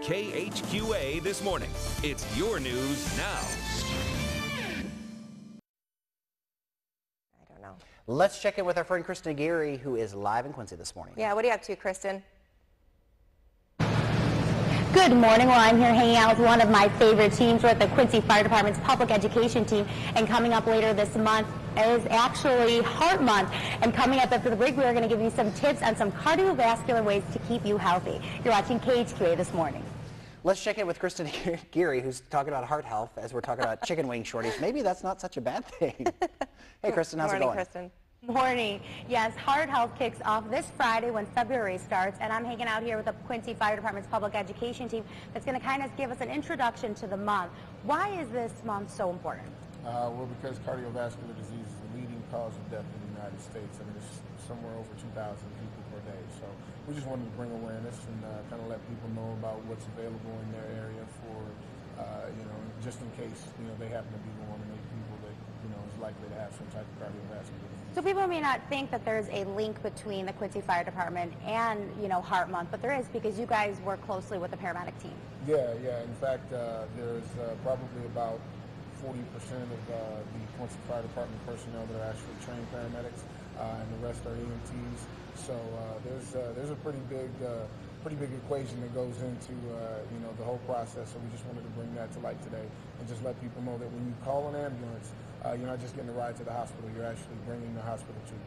KHQA This Morning. It's your news now. I don't know. Let's check in with our friend Kristen Aguirre, who is live in Quincy this morning. Yeah, what are you up to, Kristen? Good morning. Well, I'm here hanging out with one of my favorite teams. We're at the Quincy Fire Department's public education team, and coming up later this month is actually Heart Month. And coming up after the break, we are going to give you some tips on some cardiovascular ways to keep you healthy. You're watching KHQA This Morning. Let's check in with Kristen Aguirre, who's talking about heart health as we're talking about chicken wing shortage. Maybe that's not such a bad thing. Hey, Kristen, how's it going? Kristen. Morning. Yes, Heart Health kicks off this Friday when February starts, and I'm hanging out here with the Quincy Fire Department's public education team that's going to kind of give us an introduction to the month. Why is this month so important? Well, because cardiovascular disease is the leading cause of death in the United States. I mean, it's somewhere over 2,000 people per day. So we just wanted to bring awareness and kind of let people know about what's available in their area for, just in case, they happen to be one of the people that, is likely to have some type of cardiovascular disease. So people may not think that there's a link between the Quincy Fire Department and, Heart Month, but there is, because you guys work closely with the paramedic team. Yeah. In fact, there's probably about 40% of the Quincy Fire Department personnel that are actually trained paramedics, and the rest are EMTs. So there's a pretty big equation that goes into the whole process. So we just wanted to bring that to light today and just let people know that when you call an ambulance, you're not just getting a ride to the hospital. You're actually bringing the hospital to you.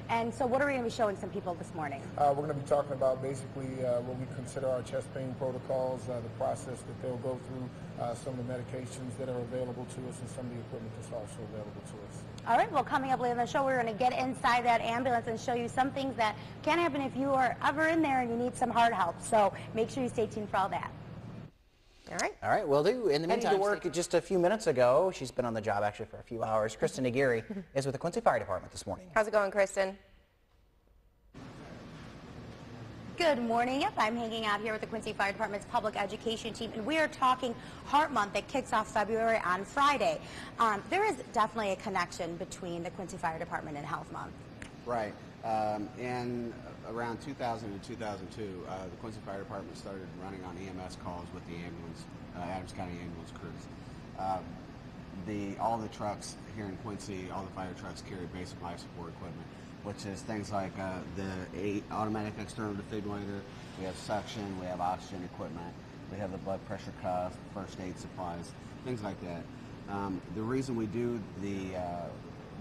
And so what are we going to be showing some people this morning? We're going to be talking about basically what we consider our chest pain protocols, the process that they'll go through, some of the medications that are available to us, and some of the equipment that's also available to us. All right, well, coming up later in the show, we're going to get inside that ambulance and show you some things that can happen if you are ever in there and you need some heart help. So make sure you stay tuned for all that. All right, will do. In the meantime, to work just a few minutes ago. She's been on the job actually for a few hours. Kristen Aguirre is with the Quincy Fire Department this morning. How's it going, Kristen? Good morning. Yep, I'm hanging out here with the Quincy Fire Department's public education team, and we are talking Heart Month that kicks off February on Friday. There is definitely a connection between the Quincy Fire Department and Health Month. Right. In around 2000 and 2002, the Quincy Fire Department started running on EMS calls with the ambulance, Adams County ambulance crews. All the trucks here in Quincy, all the fire trucks carry basic life support equipment, which is things like the automatic external defibrillator. We have suction, we have oxygen equipment, we have the blood pressure cuff, first aid supplies, things like that. The reason we do the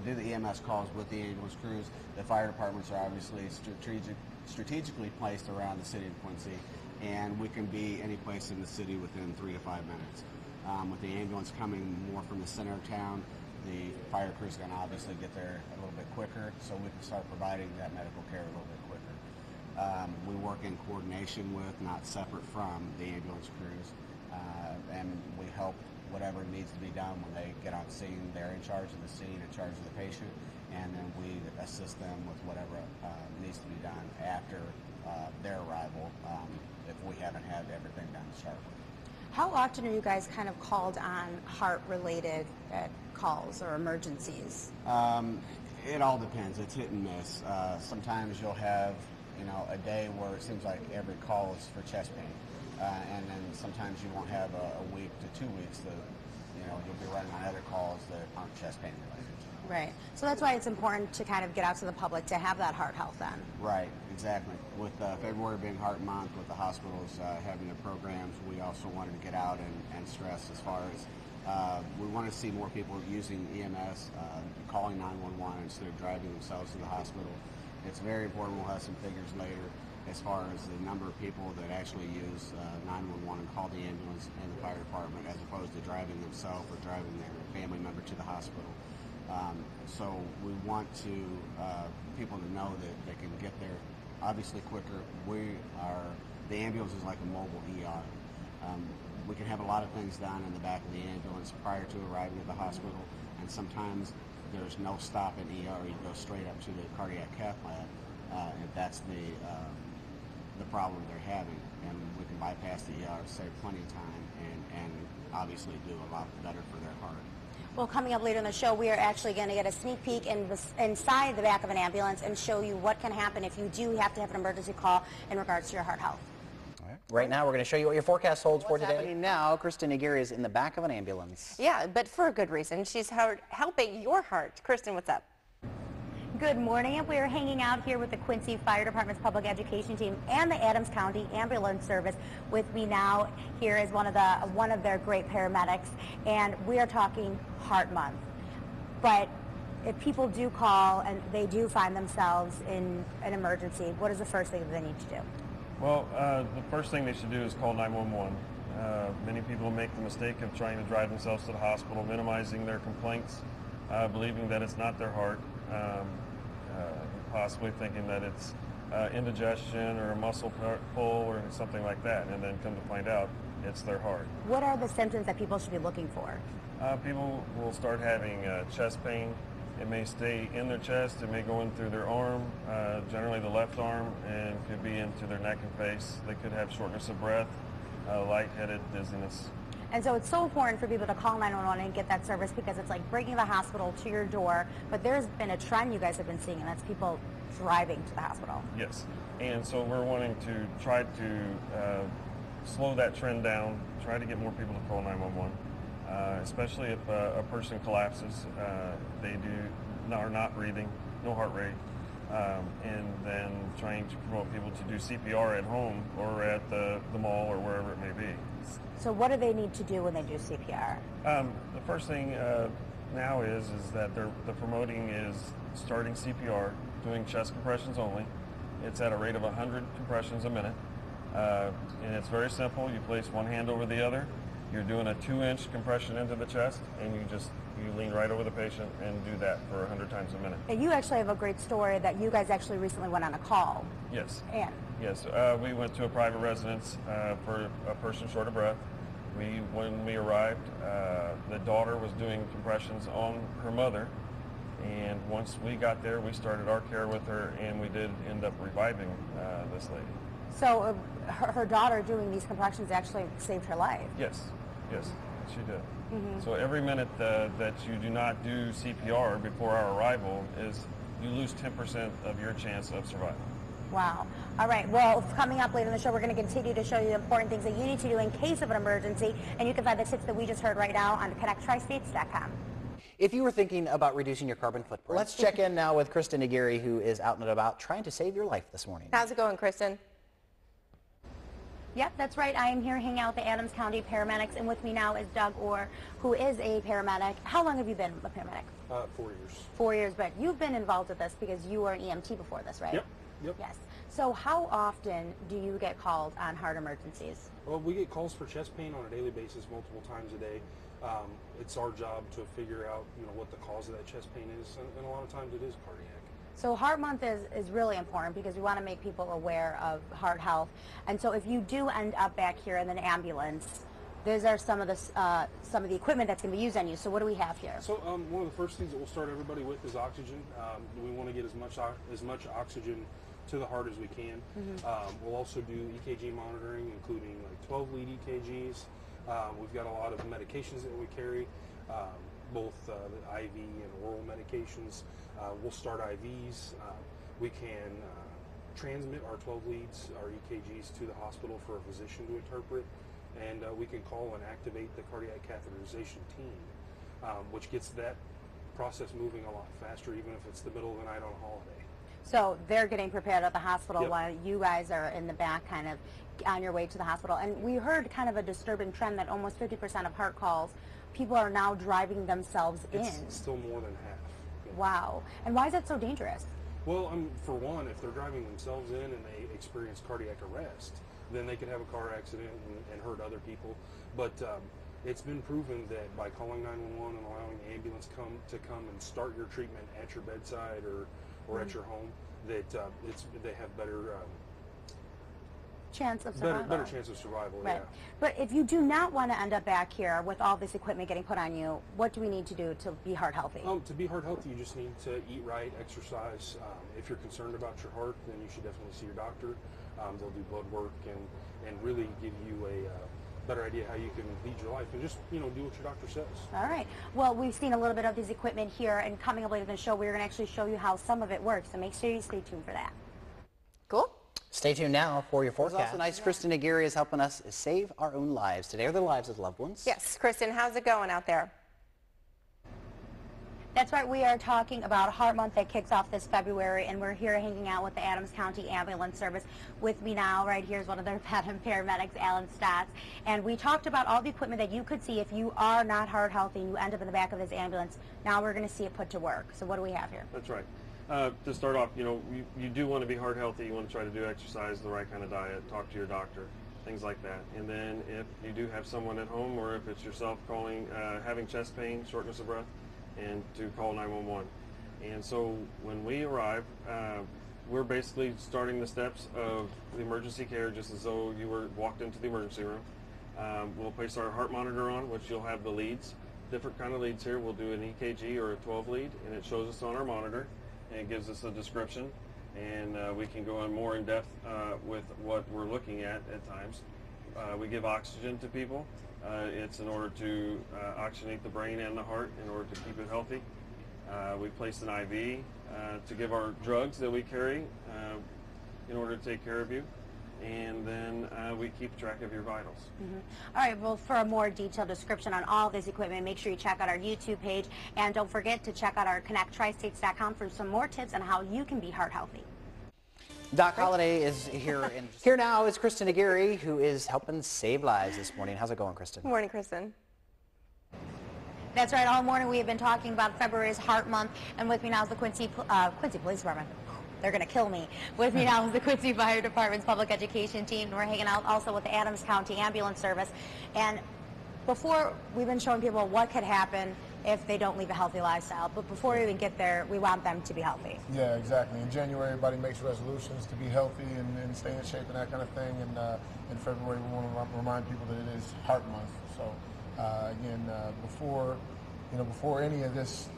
EMS calls with the ambulance crews, the fire departments are obviously strategically placed around the city of Quincy, and we can be any place in the city within 3 to 5 minutes. With the ambulance coming more from the center of town, the fire crews can obviously get there a little bit quicker, so we can start providing that medical care a little bit quicker. We work in coordination with, not separate from, the ambulance crews, and we help whatever needs to be done when they get on scene. They're in charge of the scene, in charge of the patient, and then we assist them with whatever needs to be done after their arrival, if we haven't had everything done to start with. How often are you guys kind of called on heart-related calls or emergencies? It all depends. It's hit and miss. Sometimes you'll have, a day where it seems like every call is for chest pain. And then sometimes you won't have a week to 2 weeks that, you'll be running on other calls that aren't chest pain related. Right. So that's why it's important to kind of get out to the public to have that heart health then. Right, exactly. With February being Heart Month, with the hospitals having their programs, we also wanted to get out and stress as far as we want to see more people using EMS, calling 911 instead of driving themselves to the hospital. It's very important. We'll have some figures later as far as the number of people that actually use 911 and call the ambulance and the fire department, as opposed to driving themselves or driving their family member to the hospital. So we want people to know that they can get there obviously quicker. The ambulance is like a mobile ER. We can have a lot of things done in the back of the ambulance prior to arriving at the hospital, and sometimes there's no stop in ER. You go straight up to the cardiac cath lab if that's the problem they're having, and we can bypass the ER, save plenty of time, and obviously do a lot better for their heart. Well, coming up later in the show, we are actually going to get a sneak peek inside the back of an ambulance and show you what can happen if you do have to have an emergency call in regards to your heart health. All right. Right now, we're going to show you what your forecast holds for today. What's happening now? Kristen Aguirre is in the back of an ambulance. Yeah, but for a good reason. She's helping your heart. Kristen, what's up? Good morning. We are hanging out here with the Quincy Fire Department's public education team and the Adams County Ambulance Service. With me now here is one of their great paramedics, and we are talking Heart Month. But if people do call and they do find themselves in an emergency, what is the first thing that they need to do? Well, the first thing they should do is call 911. Many people make the mistake of trying to drive themselves to the hospital, minimizing their complaints, believing that it's not their heart, possibly thinking that it's indigestion or a muscle pull or something like that, and then come to find out it's their heart. What are the symptoms that people should be looking for? People will start having chest pain. It may stay in their chest, it may go in through their arm, generally the left arm, and could be into their neck and face. They could have shortness of breath, lightheaded, dizziness. And so it's so important for people to call 911 and get that service, because it's like bringing the hospital to your door. But there's been a trend you guys have been seeing, and that's people driving to the hospital. Yes, and so we're wanting to try to slow that trend down, try to get more people to call 911. Especially if a person collapses, they are not breathing, no heart rate, and then trying to promote people to do CPR at home or at the mall or wherever it may be. So what do they need to do when they do CPR? The first thing now is that the promoting is starting CPR, doing chest compressions only. It's at a rate of 100 compressions a minute, and it's very simple. You place one hand over the other. You're doing a 2-inch compression into the chest, and you lean right over the patient and do that for 100 times a minute. And you actually have a great story that you guys actually recently went on a call. Yes. And? Yes, we went to a private residence for a person short of breath. When we arrived, the daughter was doing compressions on her mother, and once we got there, we started our care with her, and we did end up reviving this lady. So her daughter doing these compressions actually saved her life? Yes. Yes, she did. So every minute that you do not do CPR before our arrival you lose 10% of your chance of survival. Wow. All right. Well, coming up later in the show, we're going to continue to show you the important things that you need to do in case of an emergency, and you can find the tips that we just heard right now on connecttristates.com. If you were thinking about reducing your carbon footprint, let's check in now with Kristen Aguirre, who is out and about trying to save your life this morning. How's it going, Kristen? Yep, that's right. I am here hanging out with the Adams County paramedics, and with me now is Doug Orr, who is a paramedic. How long have you been a paramedic? 4 years. 4 years, but you've been involved with this because you were an EMT before this, right? Yep. Yes. So how often do you get called on heart emergencies? Well, we get calls for chest pain on a daily basis, multiple times a day. It's our job to figure out, what the cause of that chest pain is, and a lot of times it is cardiac. So Heart Month is really important because we want to make people aware of heart health. And so if you do end up back here in an ambulance, those are some of the equipment that's going to be used on you. So what do we have here? So one of the first things that we'll start everybody with is oxygen. We want to get as much oxygen to the heart as we can. We'll also do EKG monitoring, including like 12-lead EKGs. We've got a lot of medications that we carry, both the IV and oral medications. We'll start IVs. We can transmit our 12 leads, our EKGs, to the hospital for a physician to interpret, and we can call and activate the cardiac catheterization team, which gets that process moving a lot faster, even if it's the middle of the night on a holiday. So they're getting prepared at the hospital. Yep. While you guys are in the back kind of on your way to the hospital. And we heard kind of a disturbing trend that almost 50% of heart calls, people are now driving themselves in. It's still more than half. Yeah. Wow. And why is that so dangerous? Well, for one, if they're driving themselves in and they experience cardiac arrest, then they could have a car accident and hurt other people. But it's been proven that by calling 911 and allowing the ambulance to come and start your treatment at your bedside or at your home, that they have better chance of survival. Better chance of survival, right. Yeah. But if you do not want to end up back here with all this equipment getting put on you, what do we need to do to be heart healthy? To be heart healthy, you just need to eat right, exercise. If you're concerned about your heart, then you should definitely see your doctor. They'll do blood work and really give you a better idea how you can lead your life, and just do what your doctor says. All right. Well, we've seen a little bit of this equipment here, and coming up later in the show, we're going to actually show you how some of it works. So make sure you stay tuned for that. Cool. Stay tuned now for your forecast. It's also nice Kristen Aguirre is helping us save our own lives today, or the lives of loved ones. Yes, Kristen, how's it going out there? That's right. We are talking about Heart Month that kicks off this February, and we're here hanging out with the Adams County Ambulance Service. With me now, right here, is one of their paramedics, Alan Stotts. And we talked about all the equipment that you could see if you are not heart healthy and you end up in the back of this ambulance. Now we're going to see it put to work. So what do we have here? That's right. To start off, you do want to be heart healthy. You want to try to do exercise, the right kind of diet, talk to your doctor, things like that. And then if you do have someone at home, or if it's yourself calling, having chest pain, shortness of breath, and to call 911. And so when we arrive, we're basically starting the steps of the emergency care just as though you were walked into the emergency room. We'll place our heart monitor on, which you'll have the leads, different kind of leads here. We'll do an EKG or a 12 lead, and it shows us on our monitor, and it gives us a description, and we can go on more in depth with what we're looking at times. We give oxygen to people. It's in order to oxygenate the brain and the heart in order to keep it healthy. We place an IV to give our drugs that we carry in order to take care of you. And then we keep track of your vitals. All right, well, for a more detailed description on all this equipment, make sure you check out our YouTube page, and don't forget to check out our connecttristates.com for some more tips on how you can be heart healthy. Doc Holliday is here. And here now is Kristen Aguirre, who is helping save lives this morning. How's it going, Kristen? Good morning, Kristen. That's right. All morning we have been talking about February's Heart Month, and with me now is the Quincy Police Department. They're going to kill me. With me now is the Quincy Fire Department's public education team. We're hanging out also with the Adams County Ambulance Service. And before, we've been showing people what could happen if they don't leave a healthy lifestyle. But before we even get there, we want them to be healthy. Yeah, exactly. In January, everybody makes resolutions to be healthy and stay in shape and that kind of thing. And in February, we want to remind people that it is Heart Month. So again, before any of this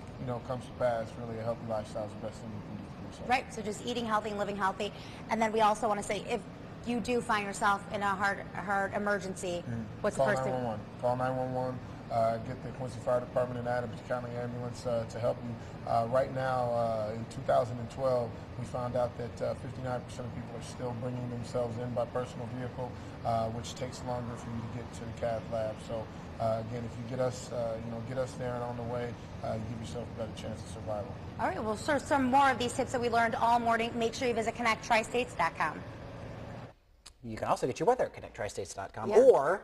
comes to pass, really a healthy lifestyle is the best thing you can do for yourself. Right. So just eating healthy and living healthy. And then we also want to say, if you do find yourself in a heart emergency, what's the first thing? Call 911. Get the Quincy Fire Department and Adams County Ambulance to help you. Right now, in 2012, we found out that 59% of people are still bringing themselves in by personal vehicle, which takes longer for you to get to the cath lab. So again, if you get us, get us there and on the way, you give yourself a better chance of survival. All right. Well, for some more of these tips that we learned all morning, make sure you visit connecttristates.com. You can also get your weather at connecttristates.com, or